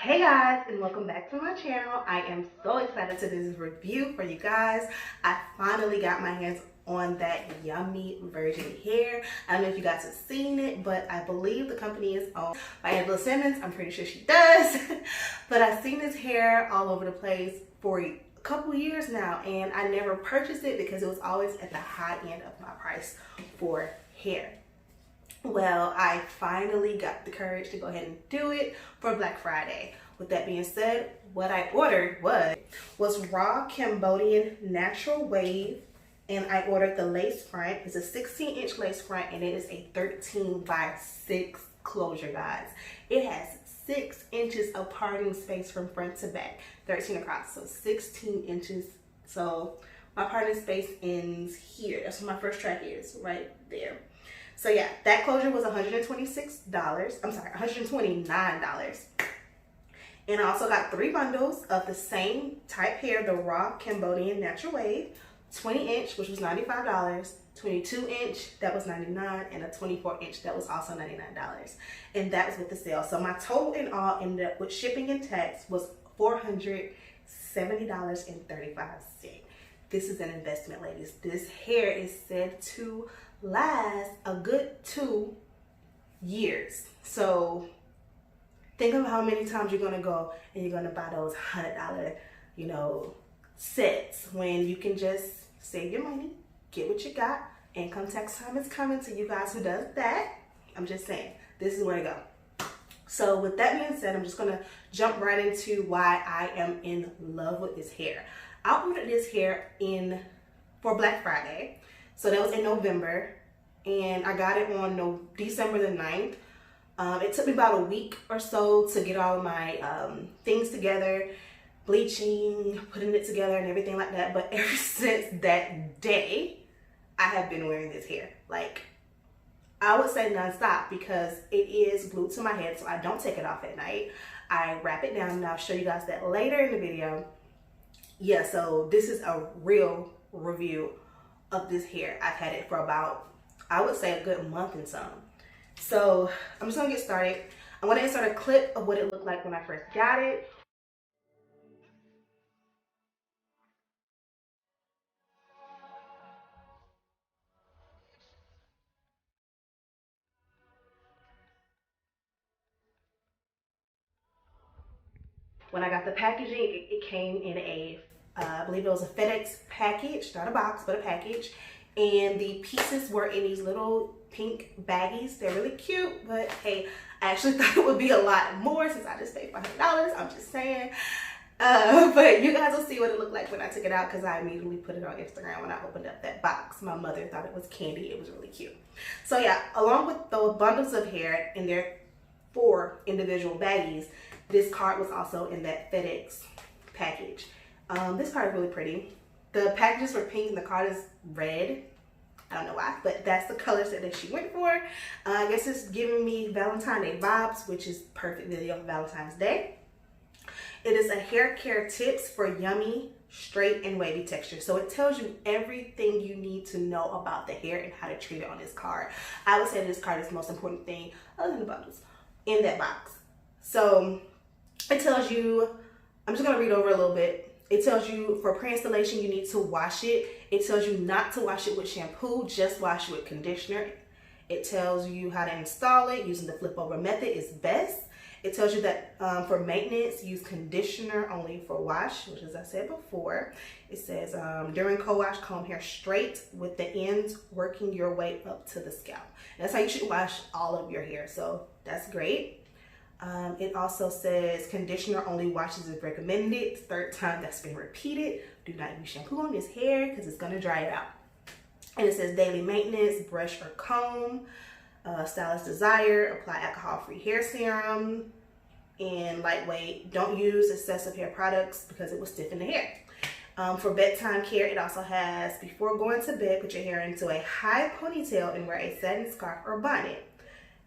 Hey guys, and welcome back to my channel. I am so excited to do this review for you guys. I finally got my hands on that yummy virgin hair. I don't know if you guys have seen it, but I believe the company is owned by Angela Simmons. I'm pretty sure she does. But I've seen this hair all over the place for a couple years now, and I never purchased it because it was always at the high end of my price for hair. Well, I finally got the courage to go ahead and do it for Black Friday. With that being said, what I ordered was raw Cambodian natural wave, and I ordered the lace front. It's a 16-inch lace front, and it is a 13x6 closure, guys. It has 6 inches of parting space from front to back, 13 across, so 16 inches. So my parting space ends here. That's where my first track is, right there. So yeah, that closure was $126. I'm sorry, $129. And I also got 3 bundles of the same type hair, the raw Cambodian natural wave, 20-inch, which was $95, 22-inch, that was $99, and a 24-inch, that was also $99. And that was with the sale. So my total in all ended up with shipping and tax was $470.35. This is an investment, ladies. This hair is said to last a good 2 years. So think of how many times you're gonna go and you're gonna buy those $100, sets, when you can just save your money, get what you got, income tax time is coming to you guys who does that. I'm just saying, this is where to go. So with that being said, I'm just gonna jump right into why I am in love with this hair. I ordered this hair for Black Friday. So that was in November, and I got it on December the 9th. It took me about a week or so to get all of my things together, bleaching, putting it together and everything like that. But ever since that day, I have been wearing this hair. Like, I would say nonstop, because it is glued to my head, so I don't take it off at night. I wrap it down, and I'll show you guys that later in the video. Yeah, so this is a real review of this hair. I've had it for about, I would say, a good month and some. So I'm just gonna get started. I'm gonna insert a clip of what it looked like when I first got it. When I got the packaging, it came in I believe it was a FedEx package, not a box, but a package. And the pieces were in these little pink baggies. They're really cute, but hey, I actually thought it would be a lot more since I just paid $500. I'm just saying. But you guys will see what it looked like when I took it out, because I immediately put it on Instagram when I opened up that box. My mother thought it was candy. It was really cute. So yeah, along with those bundles of hair in their 4 individual baggies, this card was also in that FedEx package. This card is really pretty. The packages were pink and the card is red. I don't know why, but that's the colors that she went for. I guess it's giving me Valentine's Day vibes, which is perfect video for Valentine's Day. It is a hair care tips for yummy, straight, and wavy texture. So it tells you everything you need to know about the hair and how to treat it on this card. I would say this card is the most important thing, other than the bundles, in that box. So it tells you, I'm just gonna read over a little bit. It tells you for pre-installation, you need to wash it. It tells you not to wash it with shampoo, just wash it with conditioner. It tells you how to install it using the flip over method is best. It tells you that for maintenance, use conditioner only for wash, which, as I said before, it says during co-wash, comb hair straight with the ends working your way up to the scalp. And that's how you should wash all of your hair, so that's great. It also says conditioner only washes if recommended. 3rd time that's been repeated. Do not use shampoo on this hair because it's going to dry it out. And it says daily maintenance, brush or comb, stylist desire, apply alcohol-free hair serum, and lightweight. Don't use excessive hair products because it will stiffen the hair. For bedtime care, it also has before going to bed, put your hair into a high ponytail and wear a satin scarf or bonnet.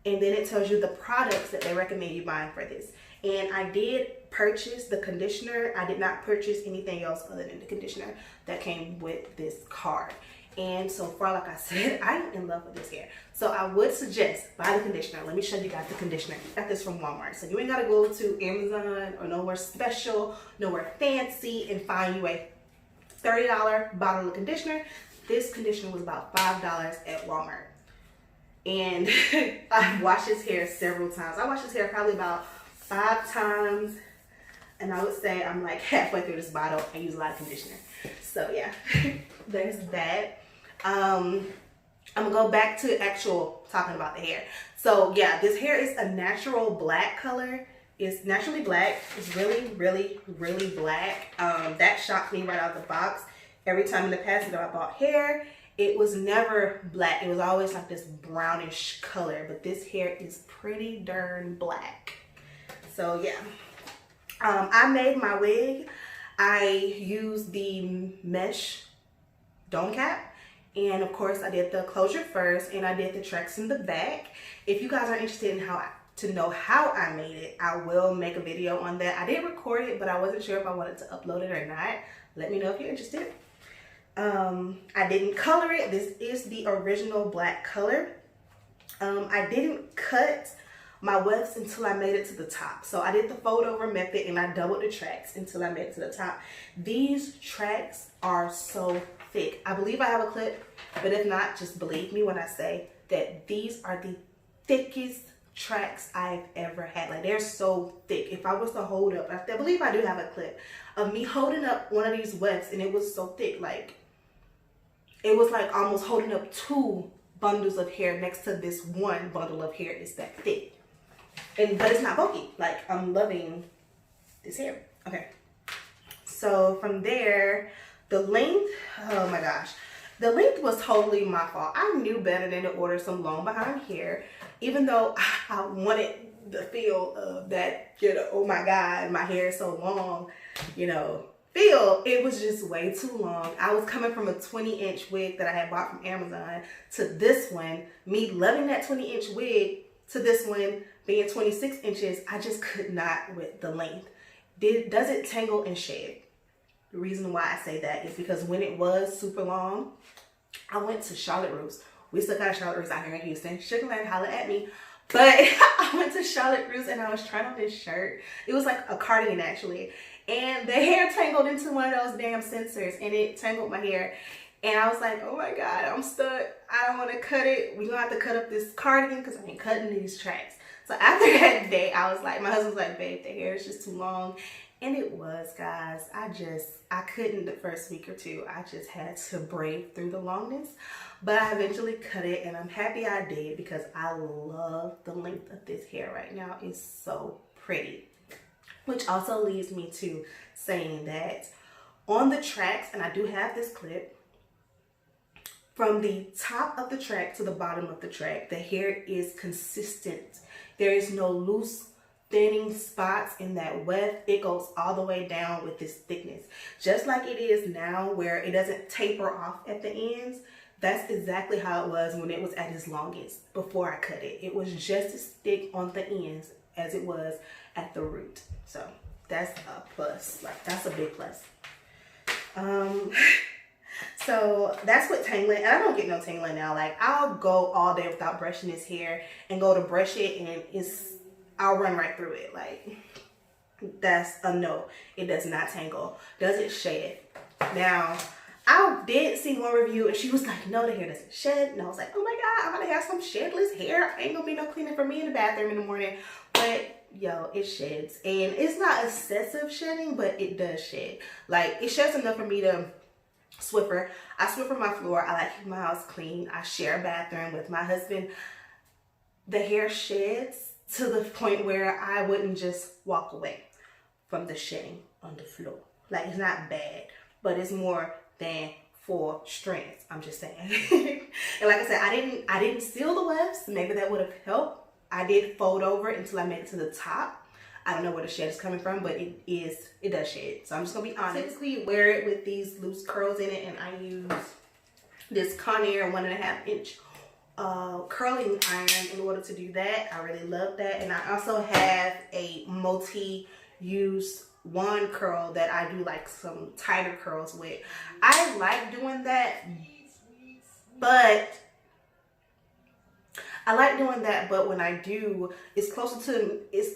And then it tells you the products that they recommend you buying for this. And I did purchase the conditioner. I did not purchase anything else other than the conditioner that came with this card. And so far, like I said, I'm in love with this hair. So I would suggest buy the conditioner. Let me show you guys the conditioner. I got this from Walmart. So you ain't gotta go to Amazon or nowhere special, nowhere fancy and find you a $30 bottle of conditioner. This conditioner was about $5 at Walmart. And I've washed his hair several times. I washed his hair probably about 5 times. And I would say I'm like halfway through this bottle. I use a lot of conditioner. So yeah, there's that. I'm gonna go back to actual talking about the hair. So yeah, this hair is a natural black color. It's naturally black. It's really, really, really black. That shocked me right out of the box. Every time in the past that I bought hair, it was never black. It was always like this brownish color, but this hair is pretty darn black. So yeah, I made my wig. I used the mesh dome cap, and of course I did the closure first, and I did the tracks in the back. If you guys are interested in to know how I made it, I will make a video on that. I did record it, but I wasn't sure if I wanted to upload it or not. Let me know if you're interested. I didn't color it. This is the original black color. I didn't cut my wefts until I made it to the top. So I did the fold over method and I doubled the tracks until I made it to the top. These tracks are so thick. I believe I have a clip, but if not, just believe me when I say that these are the thickest tracks I've ever had. Like, they're so thick. If I was to hold up, I believe I do have a clip of me holding up one of these wefts, and it was so thick. Like, it was like almost holding up 2 bundles of hair next to this one bundle of hair. It's that thick. But it's not bulky. Like, I'm loving this hair. Okay. So from there, the length, oh my gosh. The length was totally my fault. I knew better than to order some long behind hair, even though I wanted the feel of that, you know, oh my God, my hair is so long, you know, feel. It was just way too long. I was coming from a 20-inch wig that I had bought from Amazon to this one. Me loving that 20-inch wig to this one being 26 inches, I just could not with the length. Does it tangle and shed? The reason why I say that is because when it was super long, I went to Charlotte Russe. We still got Charlotte Russe out here in Houston. Sugarland, holla at me. But I went to Charlotte Russe and I was trying on this shirt. It was like a cardigan actually. And the hair tangled into one of those damn sensors and it tangled my hair. And I was like, oh my God, I'm stuck. I don't want to cut it. We're going to have to cut up this cardigan because I ain't cutting these tracks. So after that day, I was like, my husband was like, babe, the hair is just too long. And it was, guys. I couldn't the first week or two. I just had to brave through the longness. But I eventually cut it, and I'm happy I did because I love the length of this hair right now. It's so pretty. Which also leads me to saying that on the tracks, and I do have this clip, from the top of the track to the bottom of the track, the hair is consistent. There is no loose thinning spots in that weft. It goes all the way down with this thickness. Just like it is now where it doesn't taper off at the ends, that's exactly how it was when it was at its longest before I cut it. It was just as thick on the ends as it was at the root. So that's a plus. Like, that's a big plus. So that's what tangling, and I don't get no tangling now. Like, I'll go all day without brushing this hair and go to brush it and I'll run right through it. Like, that's a no. It does not tangle. Does it shed? Now, I did see one review and she was like, no, the hair doesn't shed. And I was like, oh my God, I'm gonna have some shedless hair. Ain't gonna be no cleaning for me in the bathroom in the morning. But yo, it sheds. And it's not excessive shedding, but it does shed. Like, it sheds enough for me to Swiffer. I Swiffer my floor. I like keeping my house clean. I share a bathroom with my husband. The hair sheds to the point where I wouldn't just walk away from the shedding on the floor. Like, it's not bad, but it's more than 4 strands. I'm just saying. And like I said, I didn't seal the wefts. Maybe that would have helped. I did fold over until I made it to the top. I don't know where the shed is coming from, but it does shed. So I'm just gonna be honest. Typically wear it with these loose curls in it, and I use this Conair 1.5 inch curling iron in order to do that. I really love that. And I also have a multi-use wand curl that I do like some tighter curls with. I like doing that But I like doing that, but when I do, it's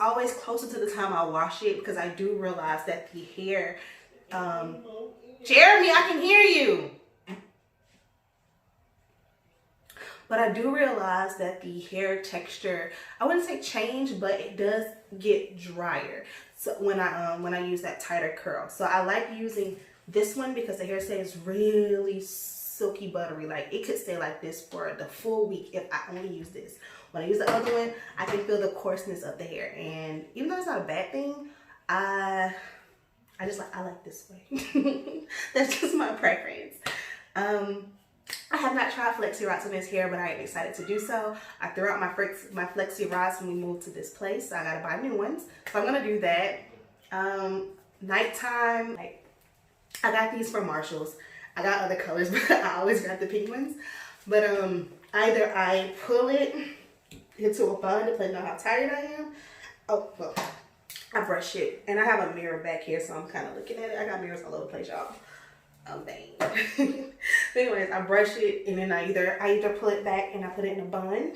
always closer to the time I wash it, because I do realize that the hair, Jeremy, I can hear you. But I do realize that the hair texture, I wouldn't say change, but it does get drier. So when I use that tighter curl. So I like using this one because the hair stays really silky buttery. Like, it could stay like this for the full week if I only use this. When I use the other one, I can feel the coarseness of the hair. And even though it's not a bad thing, I like this way. That's just my preference. I have not tried flexi rods on this hair, but I am excited to do so. I threw out my flexi rods when we moved to this place, so I gotta buy new ones. So I'm gonna do that. Nighttime, I got these from Marshall's. I got other colors, but I always got the pink ones. But either I pull it into a bun, depending on how tired I am. Oh, well, I brush it, and I have a mirror back here, so I'm kind of looking at it. I got mirrors all over the place, y'all. Oh, dang. Anyways, I brush it, and then I either pull it back and I put it in a bun.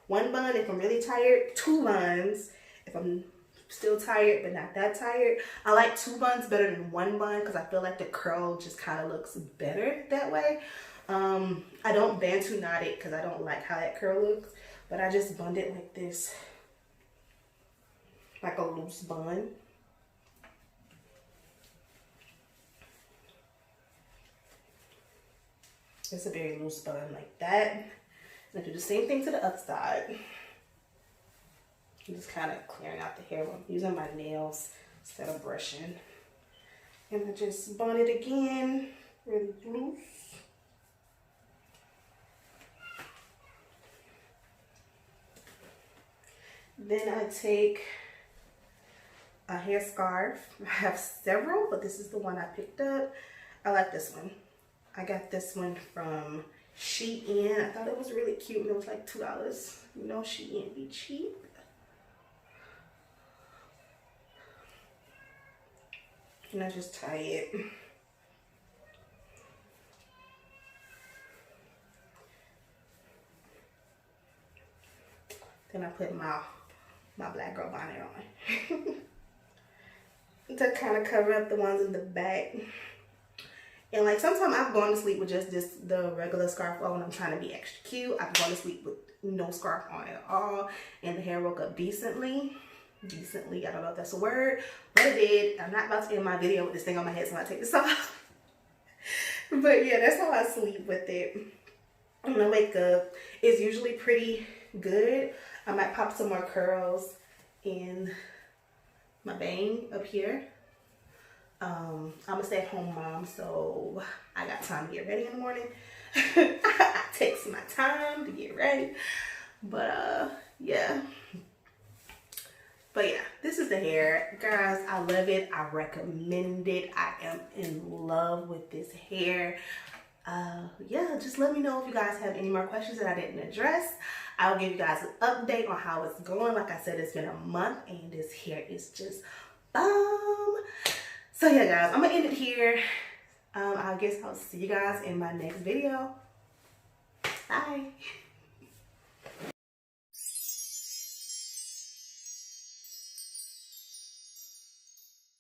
One bun if I'm really tired. 2 buns if I'm still tired but not that tired. I like 2 buns better than 1 bun because I feel like the curl just kind of looks better that way. I don't bantu knot it because I don't like how that curl looks, but I just bun it like this, like a loose bun. It's a very loose bun like that. And I do the same thing to the other side. I'm just kind of clearing out the hair. I'm using my nails instead of brushing. And I just bun it again, really loose. Then I take a hair scarf. I have several, but this is the one I picked up. I like this one. I got this one from Shein. I thought it was really cute, and it was like $2. You know, Shein be cheap. And I just tie it. Then I put my black girl bonnet on to kind of cover up the ones in the back. And like sometimes I've gone to sleep with just the regular scarf on when I'm trying to be extra cute. I've gone to sleep with no scarf on at all, and the hair woke up decently. Decently, I don't know if that's a word, but it did. I'm not about to end my video with this thing on my head, so I'm gonna take this off. But yeah, that's how I sleep with it. When I wake up, it's usually pretty good. I might pop some more curls in my bang up here. I'm a stay-at-home mom, so I got time to get ready in the morning. I take my time to get ready, but yeah. But yeah, this is the hair, guys. I love it. I recommend it. I am in love with this hair. Yeah, just let me know if you guys have any more questions that I didn't address. I'll give you guys an update on how it's going. Like I said, it's been a month and this hair is just bomb. So yeah, guys, I'm gonna end it here. I guess I'll see you guys in my next video. Bye.